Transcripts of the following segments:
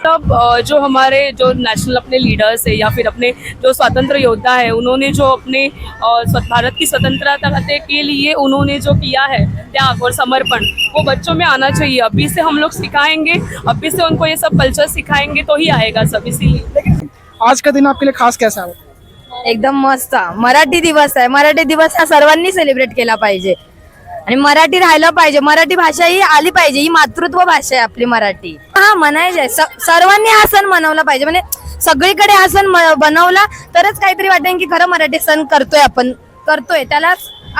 मतलब जो हमारे जो नेशनल अपने लीडर्स है या फिर अपने जो स्वतंत्र योद्धा है, उन्होंने जो अपने भारत की स्वतंत्रता के लिए उन्होंने जो किया है त्याग और समर्पण, वो बच्चों में आना चाहिए। अभी से हम लोग सिखाएंगे, अभी से उनको ये सब कल्चर सिखाएंगे तो ही आएगा सब। इसीलिए आज का दिन आपके लिए खास कैसा है? एकदम मस्त. मराठी दिवस आहे. मराठी दिवस हा सर्वांनी सेलिब्रेट केला पाहिजे आणि मराठी राहायला पाहिजे. मराठी भाषा ही आली पाहिजे. ही मातृत्व भाषा आहे आपली मराठी. हा म्हणायचे सर्वांनी हा सण मनवला पाहिजे. म्हणजे सगळीकडे हा सण बनवला तरच काहीतरी वाटेल की खरं मराठी सण करतोय आपण, करतोय त्याला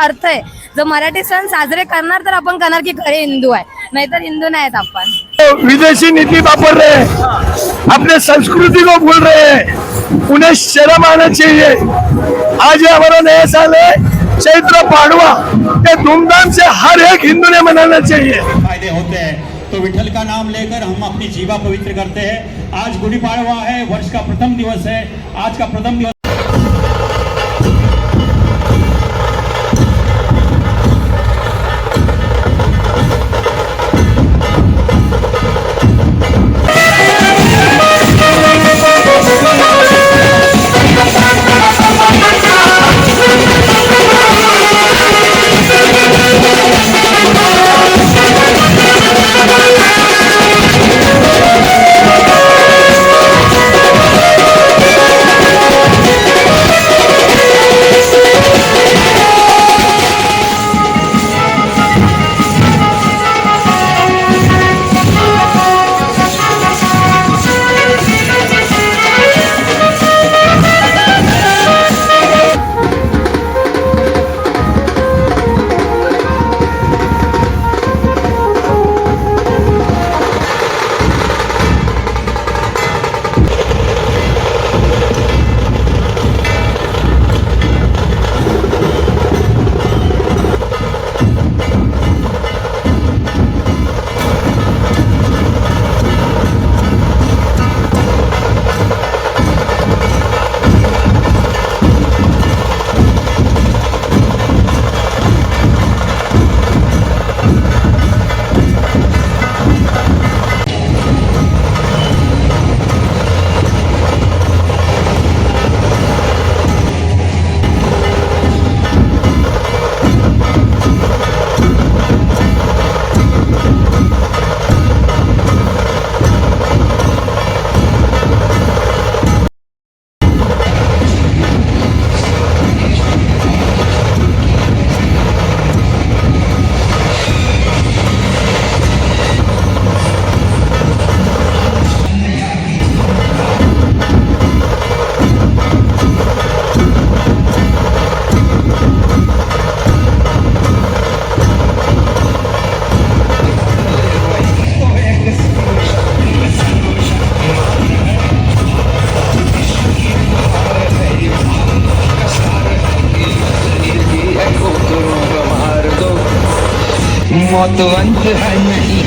अर्थ आहे. जर मराठी सण साजरे करणार तर आपण करणार की खरे हिंदू आहे, नाहीतर हिंदू नाहीत आपण. विदेशी नीति वापर रहे हैं, अपने संस्कृति को भूल रहे हैं, उन्हें शर्म आना चाहिए. आज ये हमारा नया साल है, चैत्र पाड़वा, ये धूमधाम से हर एक हिंदू ने मनाना चाहिए. फायदे होते हैं तो विठल का नाम लेकर हम अपनी जीवा पवित्र करते हैं. आज गुड़ी पाड़वा है, वर्ष का प्रथम दिवस है. आज का प्रथम दिवस मौतवंत है नहीं.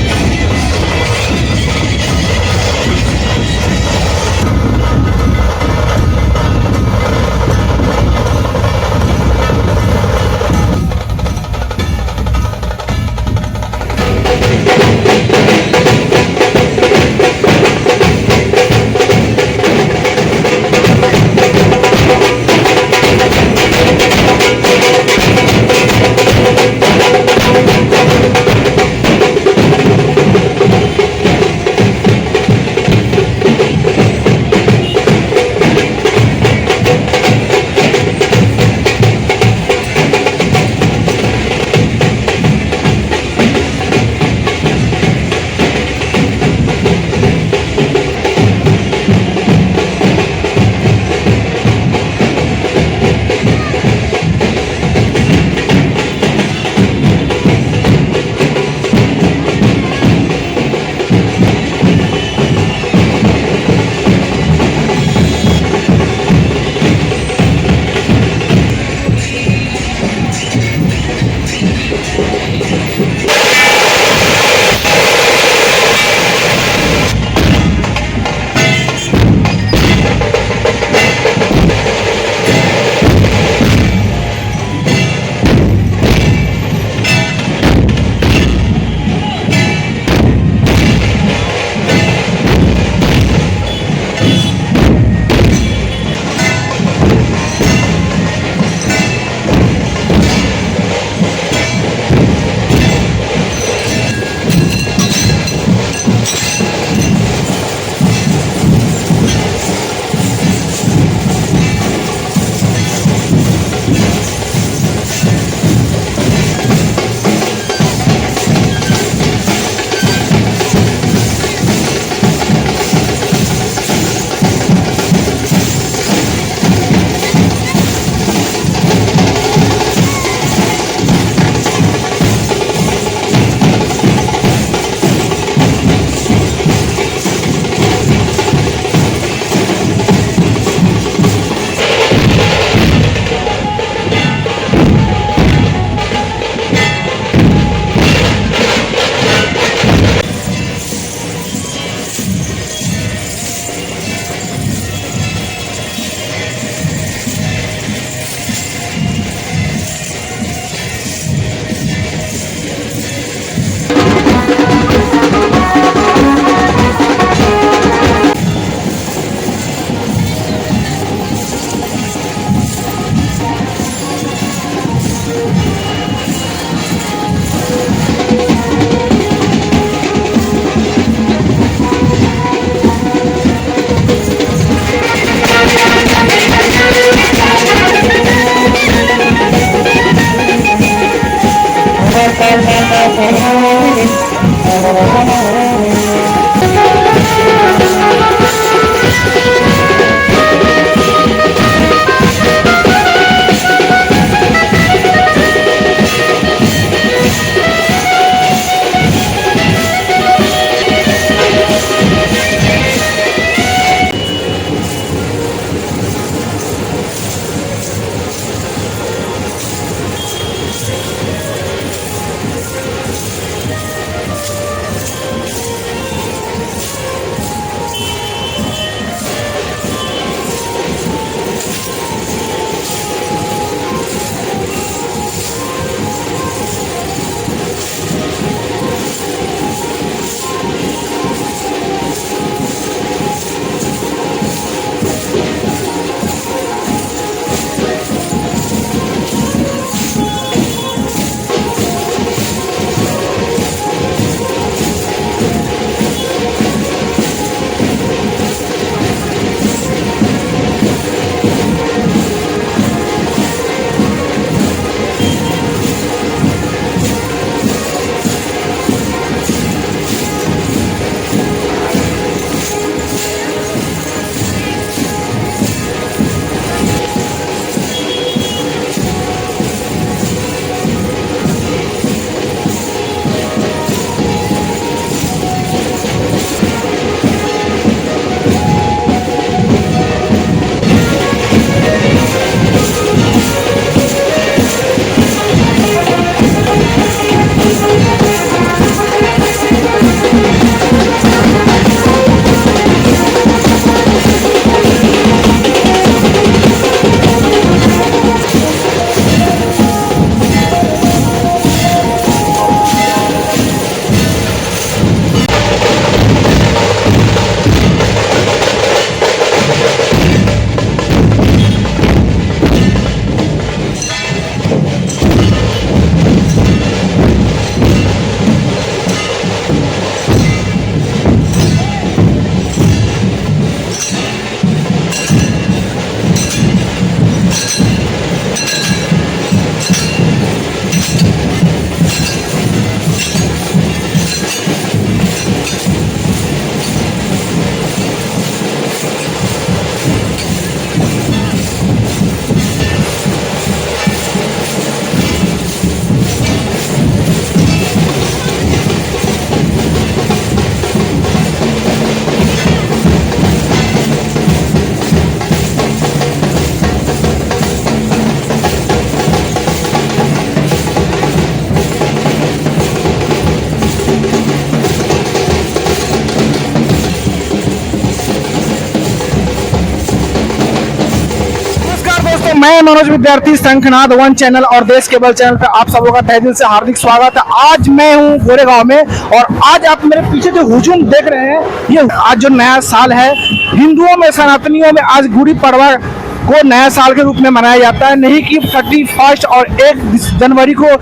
मैं मनोज विद्यार्थी शंखनाद वन चैनल और देश केबल चैनल पे आप सबों का तहे दिल से हार्दिक स्वागत है। आज मैं हूँ गोरेगांव में और आज आप मेरे पीछे जो हुजूम देख रहे हैं ये आज जो नया साल है हिंदुओं में सनातनियों में आज गुड़ी पड़वा को नया साल के रूप में मनाया जाता है। नहीं कि 31 और 1 जनवरी को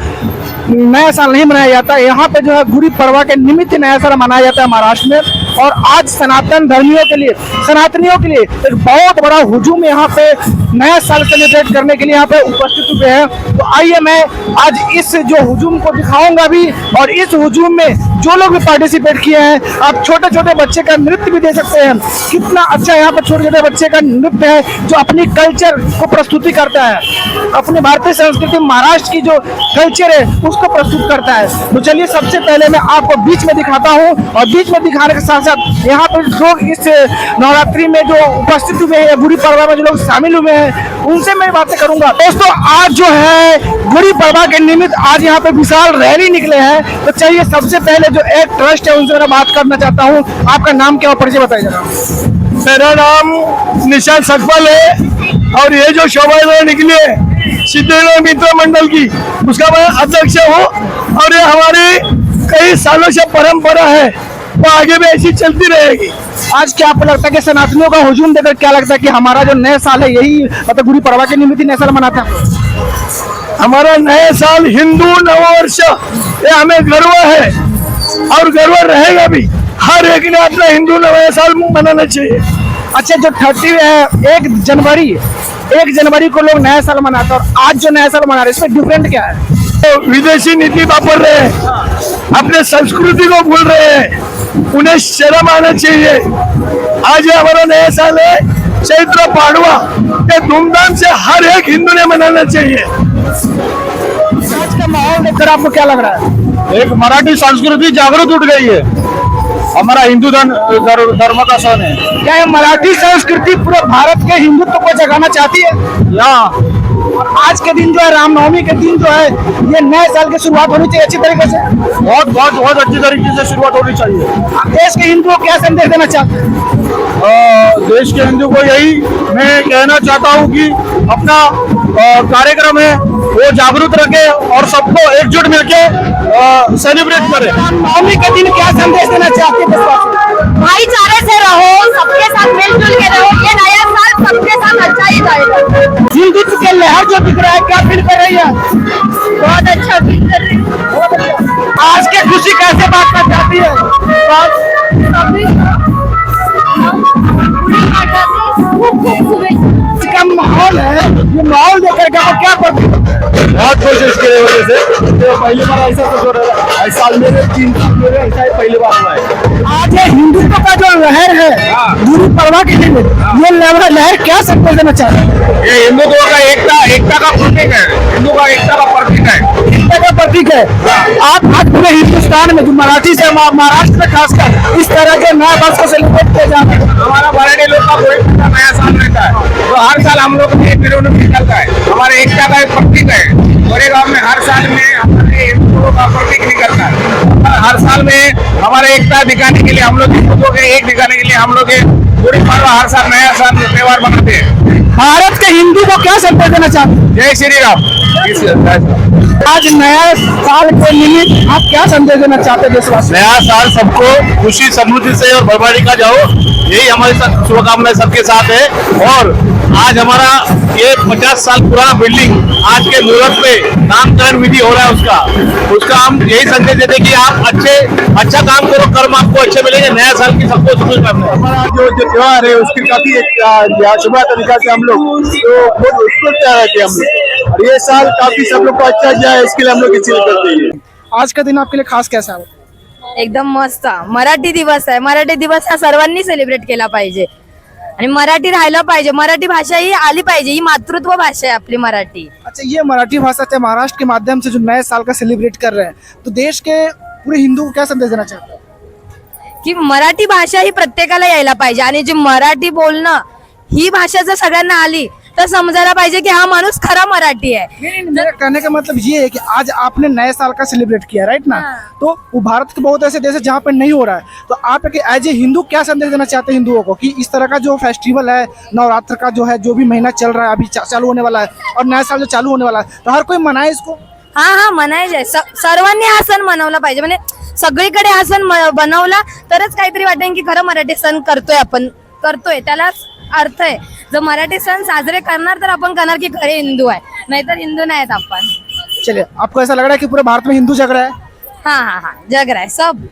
नया साल नहीं मनाया जाता है। यहाँ पे जो है गुड़ी पड़वा के निमित्त नया साल मनाया जाता है महाराष्ट्र में। और आज सनातनियों के लिए एक बहुत बड़ा हुजूम यहाँ पे नया साल सेलिब्रेट करने के लिए यहाँ पे उपस्थित हुए हैं। तो आइए मैं आज इस जो हुजूम को दिखाऊंगा भी और इस हुजूम में जो लोग भी पार्टिसिपेट किए हैं आप छोटे छोटे बच्चे का नृत्य भी दे सकते हैं। कितना अच्छा यहाँ पर छोटे छोटे बच्चे का नृत्य है जो अपनी कल्चर को प्रस्तुति करता है, अपनी भारतीय संस्कृति महाराष्ट्र की जो कल्चर है उसको प्रस्तुत करता है। तो चलिए सबसे पहले मैं आपको बीच में दिखाता हूँ और बीच में दिखाने के साथ साथ यहाँ पर लोग इस नवरात्रि में जो उपस्थित हुए हैं गुड़ी पड़वा में जो लोग शामिल हुए हैं उनसे मैं बातें करूंगा। दोस्तों आज जो है गुड़ी पड़वा के निमित्त आज यहाँ पे विशाल रैली निकले हैं। तो चलिए सबसे पहले जो एक ट्रस्ट है उनसे मैं बात करना चाहता हूँ। आपका नाम क्या और परिचय बताइए जरा। मेरा नाम निशांत सकपाल है और ये जो शोभा यात्रा निकली है सिद्धेश्वर मित्र मंडल की उसका मैं अध्यक्ष हूँ और ये हमारी कई सालों से परंपरा है वो आगे भी ऐसी चलती रहेगी। आज क्या आपको लगता है कि सनातनियों का हुजूम देखकर क्या लगता है कि हमारा जो नया साल है यही मतलब गुड़ी पड़वा के निमित्त ही नया साल मनाता है? हमारा नया साल हिंदू नववर्ष ये हमें गर्व है और गर्व रहेगा भी। हर एक ने अपना हिंदू नया साल मनाना चाहिए। अच्छा जो 1 जनवरी 1 जनवरी को लोग नया साल मनाते हैं और आज जो नया साल मना रहे हैं इसमें डिफरेंट क्या है? तो विदेशी नीति वापर रहे हैं, अपने संस्कृति को भूल रहे हैं, उन्हें शर्म आना चाहिए। आज ये हमारा नया साल है, चैत्र पाड़वा, ये धूमधाम से हर एक हिंदू ने मनाना चाहिए। आज का माहौल देखकर आपको क्या लग रहा है? एक मराठी संस्कृति जागृत उठ गई है, हमारा हिंदू धर्म का सन है। क्या ये मराठी संस्कृति पूरे भारत के हिंदुत्व को जगाना चाहती है? यहाँ और आज के दिन जो है रामनवमी के दिन जो है ये नए साल की शुरुआत होनी चाहिए अच्छी तरीके से। बहुत बहुत बहुत अच्छी तरीके से शुरुआत होनी चाहिए। आप देश के हिंदुओं को क्या संदेश देना चाहते हैं? देश के हिंदू को यही मैं कहना चाहता हूँ कि अपना कार्यक्रम है वो जागरूक रखे और सबको एकजुट मिलके सेलिब्रेट करें। रामनवमी के दिन क्या संदेश देना चाहते हैं देशवासियों? भाईचारे से रहो, सबके साथ मिलजुल के रहो, ये नया साल सबके साथ अच्छा ही जाएगा। हिंदुत्व के लहर जो दिख रहा है क्या फील कर रही है? बहुत अच्छा फील कर रही हूँ। आज की खुशी कैसे बांटना चाहती है? इसका माहौल है, ये माहौल देख कर क्या बहुत कोशिश की वजह से तो पहली बार ऐसा कुछ हो रहा है। इस साल मेरे 3 साल में ऐसा ही पहली बार हुआ है। आज ये हिंदुत्व का जो लहर है गुरु पर्वा के दिन ये लहर क्या संदेश देना चाहते हैं? ये हिंदुत्व का एकता का प्रतीक है, हिंदू का एकता का प्रतीक है, एकता का प्रतीक है। आप आज पूरे हिंदुस्तान में जो मराठी से महाराष्ट्र में खासकर इस तरह के नए वर्ष को सेलिब्रेट किया जा रहा है। हमारा मराठी लोग का कोई नया साल रहता है तो हर साल हम लोग विरोध निकलता है, हमारे एकता का एक प्रतीक है। गोरेगांव में हर साल में हमारे हिंदुओं का प्रतीक निकलता है। हर साल में हमारे एकता दिखाने के लिए हम लोग हिंदुओं के एक दिखाने के लिए हम लोग गुड़ी पाड़वा हर साल नया साल त्योहार मनाते हैं। भारत के हिंदू को क्या संदेश देना चाहते हैं? जय श्री राम। आज नया साल के निमित्त आप क्या संदेश देना चाहते हैं देशवासी? नया साल सबको खुशी समृद्धि से और बर्बादी का जाओ, यही हमारी शुभकामनाएं सबके साथ है। और आज हमारा ये 50 साल पुराना बिल्डिंग आज के मुहूर्त पे नामकरण विधि हो रहा है, उसका हम यही संदेश देते हैं कि आप अच्छा काम करो, कर्म आपको अच्छे मिलेंगे। नया साल की सबको शुभकामनाएं। हमारा जो त्योहार है उसकी काफी शुभ तरीका से हम लोग तो बहुत उत्सुकता रहती है हम लोग, और ये साल काफी सब लोग को अच्छा जाए इसके लिए हम लोग इसी करते हैं। आज का दिन आपके लिए खास कैसा है? एकदम मस्त. मराठी दिवस आहे. मराठी दिवस हा सर्वांनी सेलिब्रेट केला पाहिजे आणि मराठी राहायला पाहिजे. मराठी भाषा ही आली पाहिजे. ही मातृत्व भाषा आहे आपली मराठी. अच्छा, ये मराठी भाषा से महाराष्ट्र के माध्यम से जो नए साल का सेलिब्रेट कर रहे हैं तो देश के पूरे हिंदू को क्या संदेश देना चाहते हैं? की मराठी भाषा ही प्रत्येकाला यायला पाहिजे आणि जे मराठी बोलणं ही भाषा जर सगळ्यांना आली तर समजायला पाहिजे की हा माणूस खरा मराठी आहे. मेरा कहने का मतलब ये है कि आज आपने नए साल का सेलिब्रेट किया, राइट ना? तो वो भारत के बहुत ऐसे देश है जहाँ पे नहीं हो रहा है, तो आप एज ए हिंदू क्या संदेश देना चाहते हैं हिंदुओं को कि इस तरह का जो फेस्टिवल है नवरात्र का जो है जो भी महीना चल रहा है अभी चालू होने वाला है और नया साल जो चालू होने वाला है तो हर कोई मनाए इसको? हा म्हणायचे. सर्वांनी हा सण मनवला पाहिजे. म्हणजे सगळीकडे हा सण बनवला तरच काहीतरी वाटेल की खरं मराठी सण आपण करतोय त्याला अर्थ आहे. जर मराठी सण साजरे करणार तर आपण करणार की खरे हिंदू आहे, नाहीतर हिंदू नाही आहेत आपण. चलिए, आपको ऐसा लग रहा है कि पूरे भारत में हिंदू जग रहा है? हा जग रहा है. सब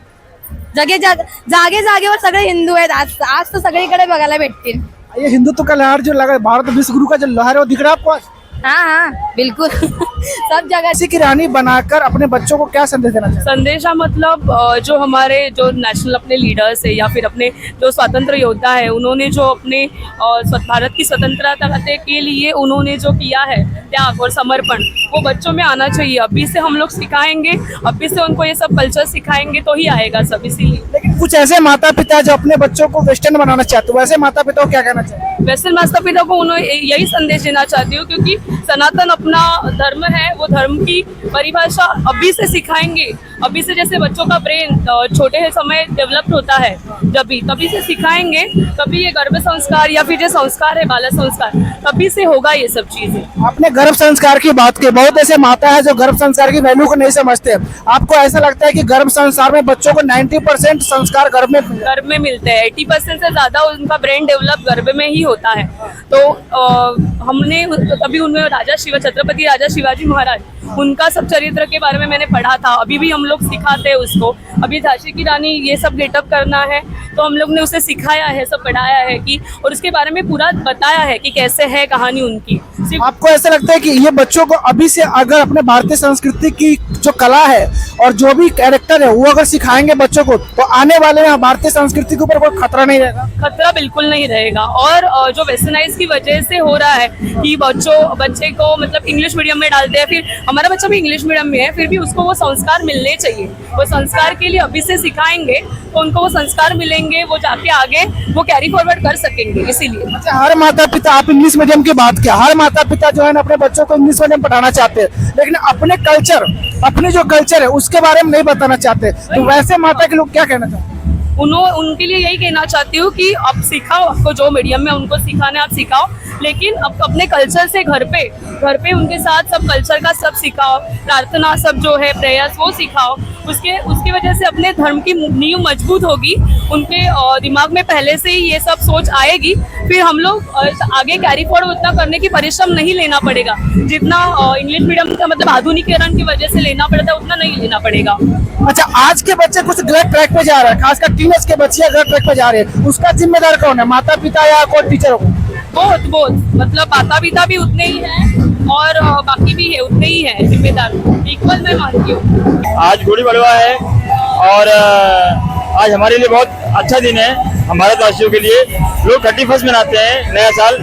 जागे जागेवर सगळे हिंदू आहेत. आज तर सगळीकडे बघायला भेटतील. ये हिंदुत्व का लहर जो लगा भारत विश्व गुरु का जो लहर है वो दिख रहा है आपको आज? हाँ बिल्कुल. सब जगह किसी की रानी बनाकर अपने बच्चों को क्या संदेश देना चाहिए? संदेशा मतलब जो हमारे जो नेशनल अपने लीडर्स है या फिर अपने जो स्वतंत्र योद्धा है उन्होंने जो अपने भारत की स्वतंत्रता के लिए उन्होंने जो किया है त्याग और समर्पण वो बच्चों में आना चाहिए. अभी से हम लोग सिखाएंगे, अभी से उनको ये सब कल्चर सिखाएंगे तो ही आएगा सब. इसीलिए लेकिन कुछ ऐसे माता पिता जो अपने बच्चों को वेस्टर्न बनाना चाहते हैं, वैसे माता पिता को क्या कहना चाहिए? वैसे माता पिता को उन्हें यही संदेश देना चाहती हूँ क्योंकि सनातन अपना धर्म है, वो धर्म की परिभाषा अभी से सिखाएंगे. अभी से जैसे बच्चों का ब्रेन छोटे समय डेवलप होता है तभी से सिखाएंगे, तभी ये गर्भ संस्कार या फिर जो संस्कार है बाल संस्कार तभी से होगा ये सब चीजें. आपने गर्भ संस्कार की बात की, बहुत ऐसे माता है जो गर्भ संस्कार की वैल्यू को नहीं समझते. आपको ऐसा लगता है कि गर्भ संस्कार में बच्चों को 90% संस्कार घर में गर्भ में मिलते हैं। 80% से ज्यादा उनका ब्रेन डेवलप गर्भ में ही होता है। तो हमने तभी उनमें छत्रपति राजा शिवाजी महाराज, उनका सब चरित्र के बारे में मैंने पढ़ा था। अभी भी हम लोग सिखाते हैं उसको। अभी झांसी की रानी ये सब गेटअप करना है तो हम लोग ने उसे सिखाया है, सब पढ़ाया है कि, और उसके बारे में पूरा बताया है कि कैसे है कहानी उनकी। सिर्फ आपको ऐसा लगता है कि ये बच्चों को अभी से अगर अपने भारतीय संस्कृति की जो कला है और जो भी कैरेक्टर है वो अगर सिखाएंगे बच्चों को तो आने वाले भारतीय संस्कृति के ऊपर कोई खतरा नहीं रहेगा? खतरा बिल्कुल नहीं रहेगा। और जो वेस्टर्नाइज की वजह से हो रहा है कि बच्चे को मतलब इंग्लिश मीडियम में डालते हैं, फिर हमारा बच्चा भी इंग्लिश मीडियम में है, फिर भी उसको वो संस्कार मिलने चाहिए। वो संस्कार के लिए अभी से सिखाएंगे तो उनको वो संस्कार मिलेंगे, वो जाके आगे वो कैरी फॉरवर्ड कर सकेंगे। इसीलिए अच्छा, हर माता पिता, आप इंग्लिश मीडियम की बात किया, हर माता पिता जो है ना अपने बच्चों को इंग्लिश मीडियम पढ़ाना चाहते हैं, लेकिन अपने कल्चर, अपने जो कल्चर है उसके बारे में नहीं बताना चाहते। तो वैसे माता के लोग क्या कहना चाहते हैं? उनके लिए यही कहना चाहती हूँ कि आप सिखाओ, आपको जो मीडियम में उनको सिखाना है आप सिखाओ, लेकिन अब अपने कल्चर से घर पे उनके साथ सब कल्चर का सब सिखाओ, प्रार्थना सब जो है प्रेयर्स वो सिखाओ। उसकी वजह से अपने धर्म की नींव मजबूत होगी, उनके दिमाग में पहले से ही ये सब सोच आएगी। फिर हम लोग आगे कैरी फॉरवर्ड उतना करने की परिश्रम नहीं लेना पड़ेगा जितना इंग्लिश मीडियम का मतलब आधुनिकीकरण की वजह से लेना पड़ता है, उतना नहीं लेना पड़ेगा। अच्छा, आज के बच्चे कुछ गलत ट्रैक पे जा रहे हैं, खासकर टीनेज के बच्चे गलत ट्रैक पे जा रहे हैं, उसका जिम्मेदार कौन है, माता पिता या कोई टीचर हो? बहुत मतलब माता पिता भी उतने ही हैं और बाकी भी है उतने ही हैं जिम्मेदार, इक्वल मैं मानती हूँ। आज गुड़ी पड़वा है और आज हमारे लिए बहुत अच्छा दिन है, हम भारतवासियों के लिए। लोग 31 मनाते हैं नया साल,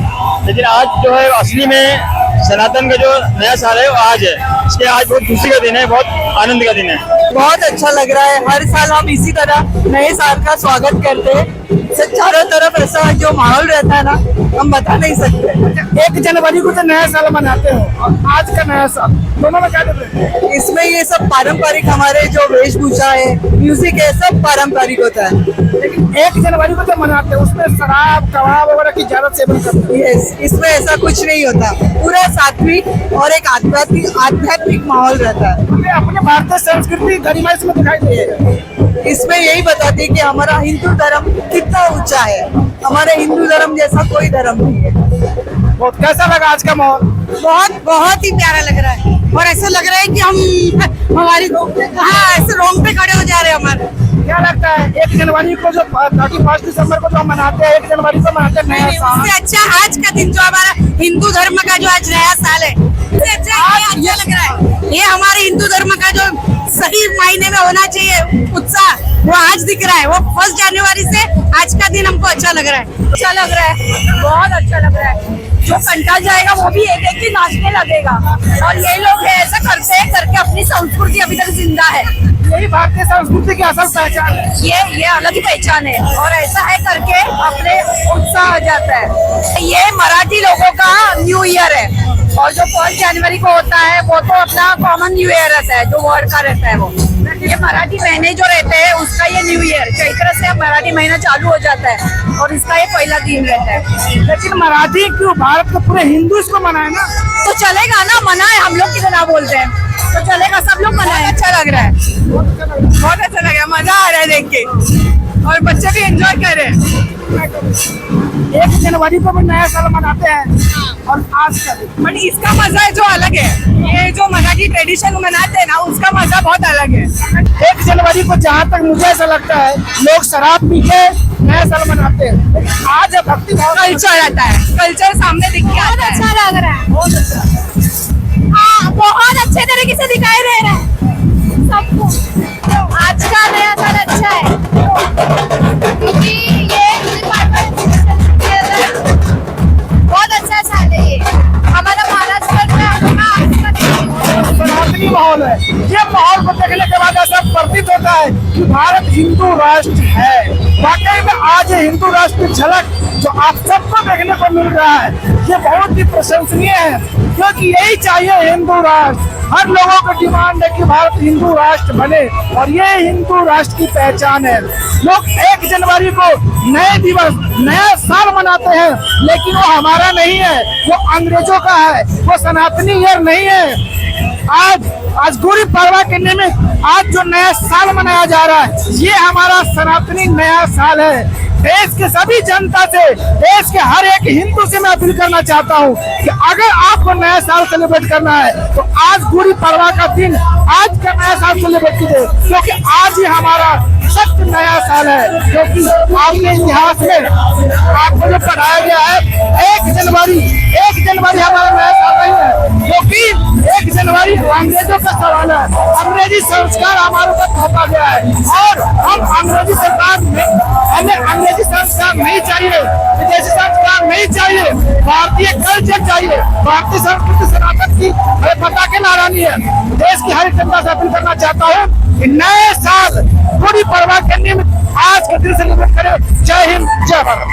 लेकिन आज जो है असली में सनातन का जो नया साल है वो आज है। इसके आज बहुत खुशी का दिन है, बहुत आनंद का दिन है। बहुत अच्छा लग रहा है। हर साल हम इसी तरह नए साल का स्वागत करते हैं। चारों तरफ ऐसा जो माहौल रहता है ना, हम बता नहीं सकते। 1 जनवरी को तो नया साल मनाते हो और आज का नया साल, दोनों में क्या डिफरेंस है? इसमें ये सब पारंपरिक हमारे जो वेशभूषा है, म्यूजिक है, सब पारंपरिक होता है। लेकिन 1 जनवरी को जो मनाते हैं उसमें शराब कबाब वगैरह की ज्यादा सेवन करते हैं। इसमें ऐसा कुछ नहीं होता, पूरा सात्विक और एक आध्यात्मिक माहौल रहता है। अपने भारतीय संस्कृति गरिमा इसमें दिखाई देगा। इसमें यही बताती है कि हमारा हिंदू धर्म कितना ऊंचा है। हमारे हिंदू धर्म जैसा कोई धर्म नहीं है। बहुत कैसा लगा आज का माहौल? बहुत ही प्यारा लग रहा है और ऐसा लग रहा है कि हम हमारी ऐसे रोंग पे खड़े हो जा रहे हैं हमारे। क्या लगता है 1 जनवरी को जो 31 दिसंबर को जो हम मनाते हैं, 1 जनवरी को मनाते हैं नया साल, उससे अच्छा आज का दिन जो हमारा हिंदू धर्म का जो आज नया साल है, उससे अच्छा लग रहा है। ये हमारे हिंदू धर्म का जो सही मायने में होना चाहिए उत्साह, वो आज दिख रहा है। वो 1 जनवरी से आज का दिन हमको अच्छा लग रहा है। अच्छा लग रहा है, बहुत अच्छा लग रहा है। जो कंटा जाएगा वो भी एक एक की नाचने लगेगा। और ये लोग ऐसा करके अपनी संस्कृति अभी तक जिंदा है। यही भारतीय संस्कृति की असल पहचान है। ये अलग ही पहचान है और ऐसा है करके अपने उत्साह आ जाता है। ये मराठी लोगों का न्यू ईयर है और जो 1 जनवरी को होता है वो तो अपना कॉमन न्यू ईयर रहता है, जो वर्ल्ड का रहता है वो। ये मराठी महीने जो रहते हैं उसका ये न्यू ईयर चैत्र से मराठी महीना चालू हो जाता है और इसका ये पहला दिन रहता है। लेकिन मराठी क्यों, भारत के पूरे हिंदू इसको मनाए ना, तो चलेगा ना, मनाए। हम लोग कितना ना बोलते हैं तो चलेगा, सब लोग मनाए। अच्छा लग रहा है, बहुत अच्छा लग रहा है, मजा आ रहा है देख के और बच्चे भी एंजॉय कर रहे हैं। 1 जनवरी को भी नया साल मनाते हैं और आज का दिन, बट इसका मजा जो अलग है, ये जो मराठी ट्रेडिशन मनाते हैं ना, उसका मजा बहुत अलग है। 1 जनवरी को जहाँ तक मुझे ऐसा लगता है लोग शराब पी के नया साल मनाते हैं। आज भक्ति भाव कल्चर आता है, कल्चर सामने दिख के आता है। अच्छा लग रहा है, बहुत अच्छा। हाँ, बहुत अच्छे तरीके से दिखाई दे रहा है सबको। आज का नया साल अच्छा है क्योंकि ये बहुत अच्छा साल है। ये हमारा महाराष्ट्र का सनातनी माहौल है। ये माहौल को देखने के बाद ऐसा प्रतीत होता है कि भारत हिंदू राष्ट्र है। वाकई में आज ये हिंदू राष्ट्र की झलक जो आप सबको देखने को मिल रहा है, ये बहुत ही प्रशंसनीय है, क्योंकि यही चाहिए हिंदू राष्ट्र। हर लोगों का डिमांड है कि भारत हिंदू राष्ट्र बने और ये हिंदू राष्ट्र की पहचान है। लोग 1 जनवरी को नए दिवस, नया साल मनाते हैं, लेकिन वो हमारा नहीं है, वो अंग्रेजों का है, वो सनातनी ईयर नहीं है। आज आज गुड़ी पड़वा के निमित्त आज जो नया साल मनाया जा रहा है, ये हमारा सनातनी नया साल है। देश के सभी जनता से, देश के हर एक हिंदू से मैं अपील करना चाहता हूँ कि अगर आपको नया साल सेलिब्रेट करना है तो आज गुड़ी पड़वा का दिन, आज का नया साल सेलिब्रेट कीजिए, क्योंकि आज ही हमारा सत्य नया साल है। क्योंकि आपके इतिहास में आपको जो पढ़ाया गया है 1 जनवरी हमारा नया साल नहीं है, क्योंकि 1 जनवरी अंग्रेजों का सवाल है। अंग्रेजी संस्कार हमारे ऊपर थोपा गया है और हम अंग्रेजी सरकार में, हमें अंग्रेजी संस्कार नहीं चाहिए, विदेशी संस्कार नहीं चाहिए, भारतीय कल्चर चाहिए, भारतीय संस्कृति सनातन की हमें पता के नारानी है। देश की हर जनता से अपील करना चाहता हूँ कि नए साल गुड़ी पड़वा के निमित्त आज के दिन सेलिब्रेट करें। जय हिंद, जय भारत।